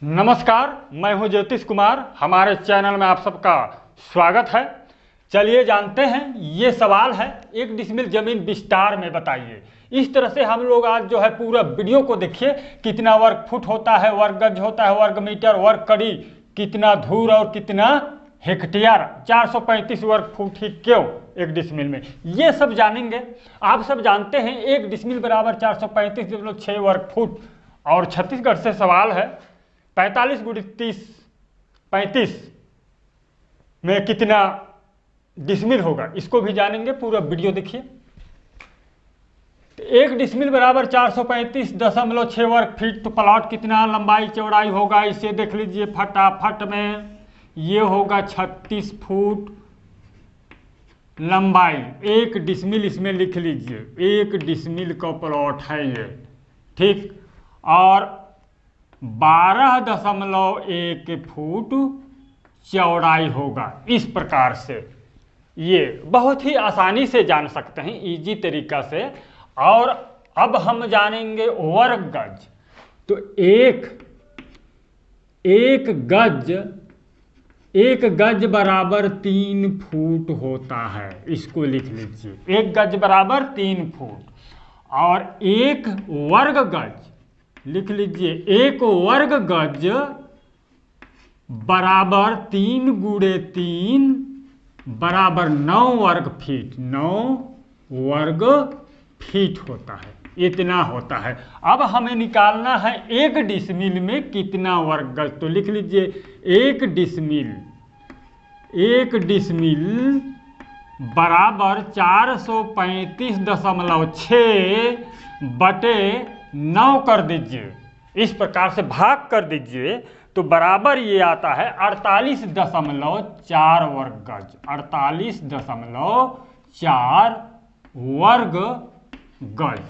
नमस्कार, मैं हूं ज्योतिष कुमार। हमारे चैनल में आप सबका स्वागत है। चलिए जानते हैं, ये सवाल है 1 डिसमिल जमीन विस्तार में बताइए। इस तरह से हम लोग आज जो है पूरा वीडियो को देखिए। कितना वर्ग फुट होता है, वर्ग गज होता है, वर्ग मीटर, वर्ग कड़ी, कितना धूर और कितना हेक्टेयर, 435 वर्ग फुट ही क्यों 1 डिसमिल में, ये सब जानेंगे। आप सब जानते हैं 1 डिसमिल बराबर 435.6 वर्ग फुट। और छत्तीसगढ़ से सवाल है 45 × 30 35 में कितना डिसमिल होगा, इसको भी जानेंगे। पूरा वीडियो देखिए। तो 1 डिसमिल बराबर 435.6 वर्ग फीट। तो प्लॉट कितना लंबाई चौड़ाई होगा, इसे देख लीजिए फटाफट में। ये होगा 36 फुट लंबाई। 1 डिसमिल इसमें लिख लीजिए, 1 डिसमिल का प्लॉट है ये, ठीक। और 12.1 फुट चौड़ाई होगा। इस प्रकार से ये बहुत ही आसानी से जान सकते हैं, इजी तरीका से। और अब हम जानेंगे वर्ग गज। तो एक गज बराबर 3 फुट होता है। इसको लिख लीजिए, 1 गज बराबर 3 फुट। और 1 वर्ग गज लिख लीजिए, 1 वर्ग गज बराबर 3 × 3 बराबर 9 वर्ग फीट। 9 वर्ग फीट होता है, इतना होता है। अब हमें निकालना है 1 डिसमिल में कितना वर्ग गज। तो लिख लीजिए 1 डिसमिल बराबर 435.6 बटे 9 कर दीजिए। इस प्रकार से भाग कर दीजिए तो बराबर ये आता है 48.4 वर्ग गज। 48.4 वर्ग गज।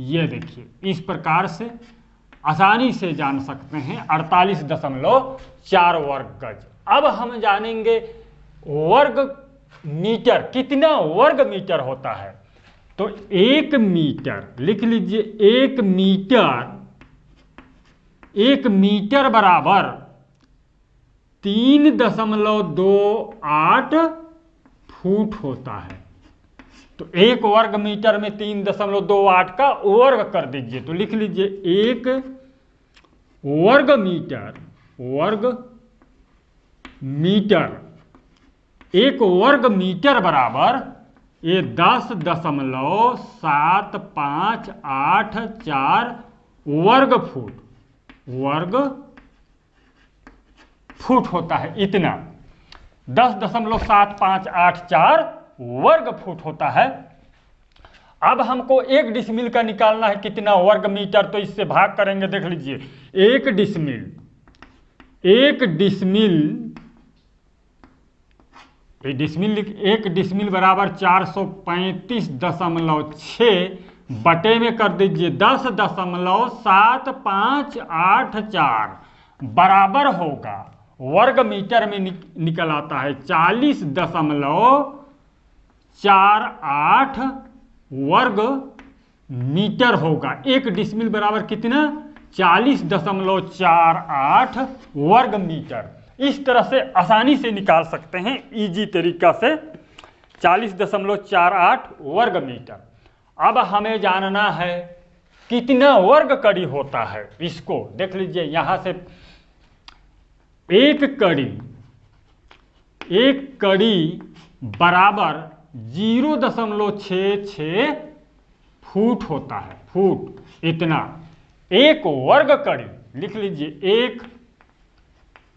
ये देखिए, इस प्रकार से आसानी से जान सकते हैं 48.4 वर्ग गज। अब हम जानेंगे वर्ग मीटर, कितना वर्ग मीटर होता है। तो 1 मीटर लिख लीजिए, 1 मीटर बराबर 3.28 फुट होता है। तो 1 वर्ग मीटर में 3.28 का वर्ग कर दीजिए। तो लिख लीजिए 1 वर्ग मीटर, 1 वर्ग मीटर बराबर ये 10.7584 वर्ग फुट होता है। इतना 10.7584 वर्ग फुट होता है। अब हमको 1 डिसमिल का निकालना है कितना वर्ग मीटर। तो इससे भाग करेंगे, देख लीजिए 1 डिसमिल बराबर 435.6 बटे में कर दीजिए 10.7584 बराबर होगा, वर्ग मीटर में निकल आता है 40.48 वर्ग मीटर होगा। 1 डिसमिल बराबर कितना, 40.48 वर्ग मीटर। इस तरह से आसानी से निकाल सकते हैं, इजी तरीका से, 40.48 वर्ग मीटर। अब हमें जानना है कितना वर्ग कड़ी होता है। इसको देख लीजिए, यहां से एक कड़ी बराबर 0.66 फुट होता है। फुट इतना 1 वर्ग कड़ी लिख लीजिए, 1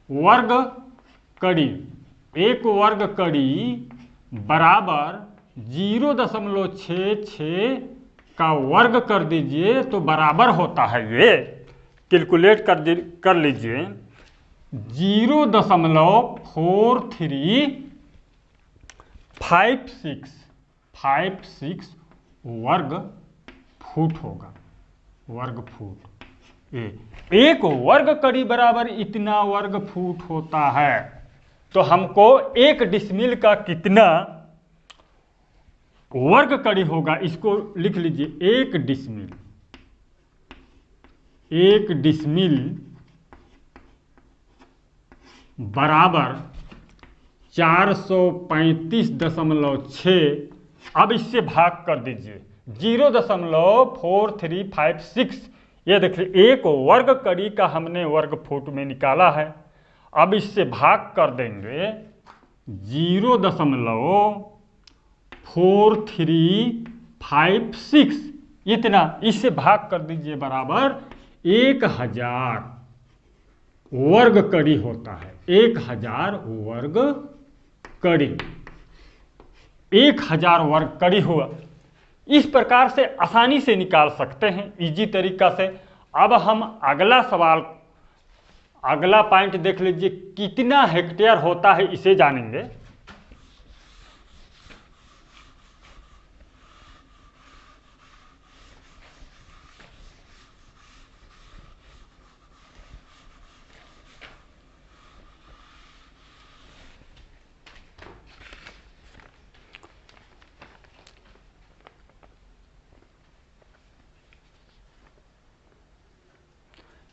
वर्ग कड़ी बराबर 0.66 का वर्ग कर दीजिए तो बराबर होता है, ये कैलकुलेट कर लीजिए, 0.4356 वर्ग फुट होगा। वर्ग फुट, 1 वर्ग कड़ी बराबर इतना वर्ग फुट होता है। तो हमको 1 डिसमिल का कितना वर्ग कड़ी होगा, इसको लिख लीजिए। 1 डिसमिल बराबर 435.6। अब इससे भाग कर दीजिए 0.4356। ये देखिए एक वर्ग कड़ी का हमने वर्ग फुट में निकाला है। अब इससे भाग कर देंगे 0.4356, इतना इससे भाग कर दीजिए बराबर 1000 वर्ग कड़ी होता है। 1000 वर्ग कड़ी, 1000 वर्ग कड़ी हुआ। इस प्रकार से आसानी से निकाल सकते हैं, इजी तरीका से। अब हम अगला सवाल, अगला पॉइंट देख लीजिए, कितना हेक्टेयर होता है इसे जानेंगे।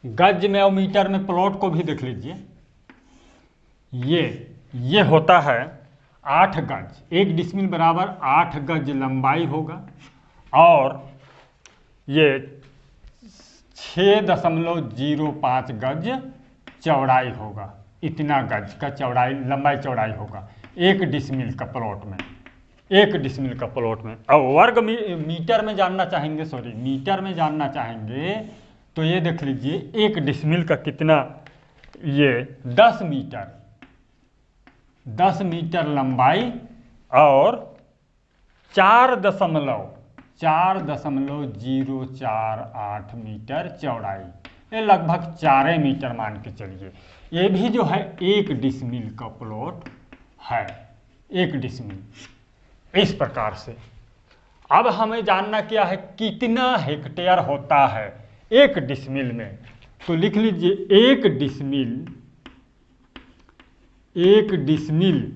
गज में और मीटर में प्लॉट को भी देख लीजिए। ये होता है 8 गज। 1 डिसमिल बराबर 8 गज लंबाई होगा और ये 6.05 गज चौड़ाई होगा। इतना गज का चौड़ाई, लंबाई चौड़ाई होगा 1 डिसमिल का प्लॉट में, 1 डिसमिल का प्लॉट में। और वर्ग मीटर में जानना चाहेंगे, मीटर में जानना चाहेंगे तो ये देख लीजिए 1 डिसमिल का कितना, ये 10 मीटर लंबाई और 4.048 मीटर चौड़ाई। ये लगभग 4 मीटर मान के चलिए। ये भी जो है 1 डिसमिल का प्लॉट है, 1 डिसमिल। इस प्रकार से अब हमें जानना क्या है, कितना हेक्टेयर होता है 1 डिसमिल में। तो लिख लीजिए 1 डिसमिल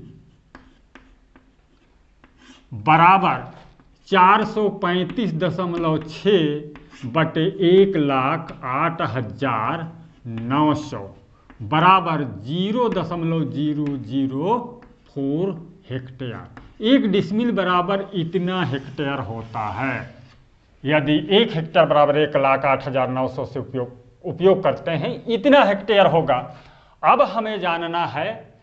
बराबर 435.6 बटे 1,08,900 बराबर 0.004 हेक्टेयर। 1 डिसमिल बराबर इतना हेक्टेयर होता है। यदि 1 हेक्टेयर बराबर 1,08,900 से उपयोग करते हैं, इतना हेक्टेयर होगा। अब हमें जानना है,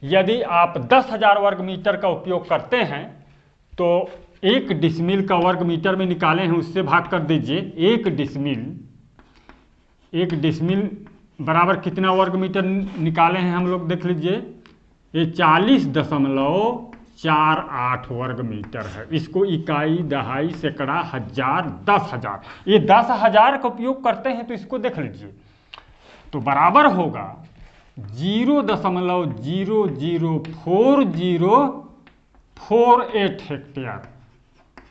यदि आप 10,000 वर्ग मीटर का उपयोग करते हैं तो 1 डिसमिल का वर्ग मीटर में निकाले हैं, उससे भाग कर दीजिए। 1 डिसमिल बराबर कितना वर्ग मीटर निकाले हैं हम लोग, देख लीजिए। ये 40.48 वर्ग मीटर है। इसको इकाई, दहाई, सैकड़ा, हजार, 10,000, ये 10,000 का उपयोग करते हैं तो इसको देख लीजिए। तो बराबर होगा 0.00408 हेक्टेयर।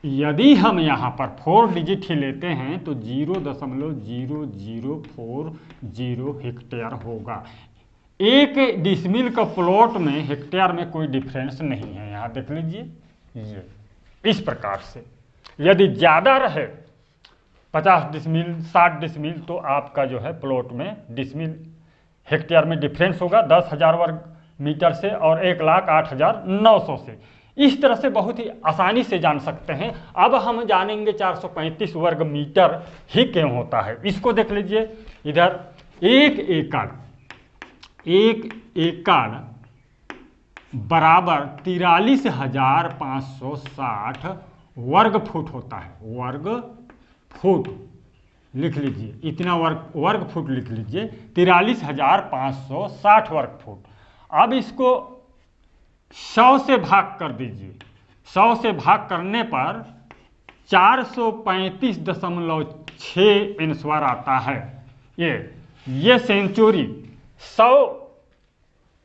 यदि हम यहाँ पर 4 डिजिट ही लेते हैं तो 0.0040 हेक्टेयर होगा। 1 डिसमिल का प्लॉट में हेक्टेयर में कोई डिफरेंस नहीं है, यहाँ देख लीजिए। ये इस प्रकार से यदि ज़्यादा रहे 50 डिसमिल, 60 डिसमिल, तो आपका जो है प्लॉट में डिसमिल हेक्टेयर में डिफरेंस होगा 10,000 वर्ग मीटर से और 1,08,900 से। इस तरह से बहुत ही आसानी से जान सकते हैं। अब हम जानेंगे 435 वर्ग मीटर ही क्यों होता है। इसको देख लीजिए। इधर 1 एकड़ बराबर 43,560 वर्ग फुट होता है। वर्ग फुट लिख लीजिए, इतना वर्ग फुट लिख लीजिए, 43,560 वर्ग फुट। अब इसको 100 से भाग कर दीजिए। 100 से भाग करने पर 435.6 आंसर आता है। ये सेंचुरी 100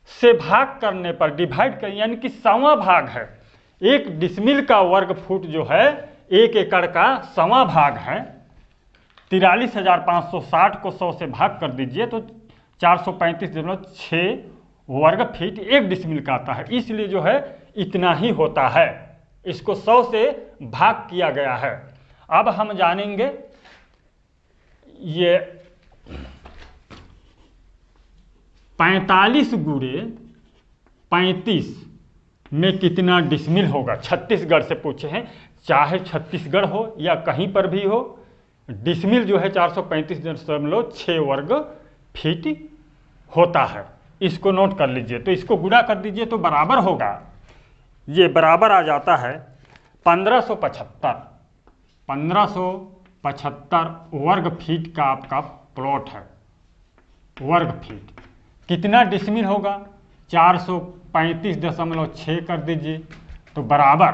से भाग करने पर डिवाइड कर, यानी कि 100वां भाग है। 1 डिसमिल का वर्ग फुट जो है 1 एकड़ का 100वां भाग है। 43,560 को 100 से भाग कर दीजिए तो 435.6 वर्ग फीट 1 डिसमिल का आता है। इसलिए जो है इतना ही होता है। इसको 100 से भाग किया गया है। अब हम जानेंगे ये 45 गुणे 35 में कितना डिसमिल होगा। छत्तीसगढ़ से पूछे हैं, चाहे छत्तीसगढ़ हो या कहीं पर भी हो, डिसमिल जो है 435.6 वर्ग फीट होता है। इसको नोट कर लीजिए। तो इसको गुणा कर दीजिए तो बराबर होगा, ये बराबर आ जाता है 1575 वर्ग फीट का आपका प्लॉट है। वर्ग फीट कितना डिसमिल होगा, 435.6 कर दीजिए तो बराबर,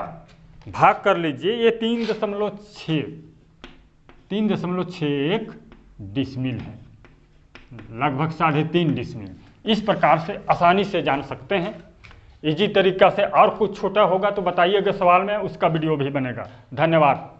भाग कर लीजिए, ये 3.61 डिसमिल है, लगभग 3.5 डिसमिल। इस प्रकार से आसानी से जान सकते हैं। इसी तरीका से और कुछ छोटा होगा तो बताइएगा सवाल में, उसका वीडियो भी बनेगा। धन्यवाद।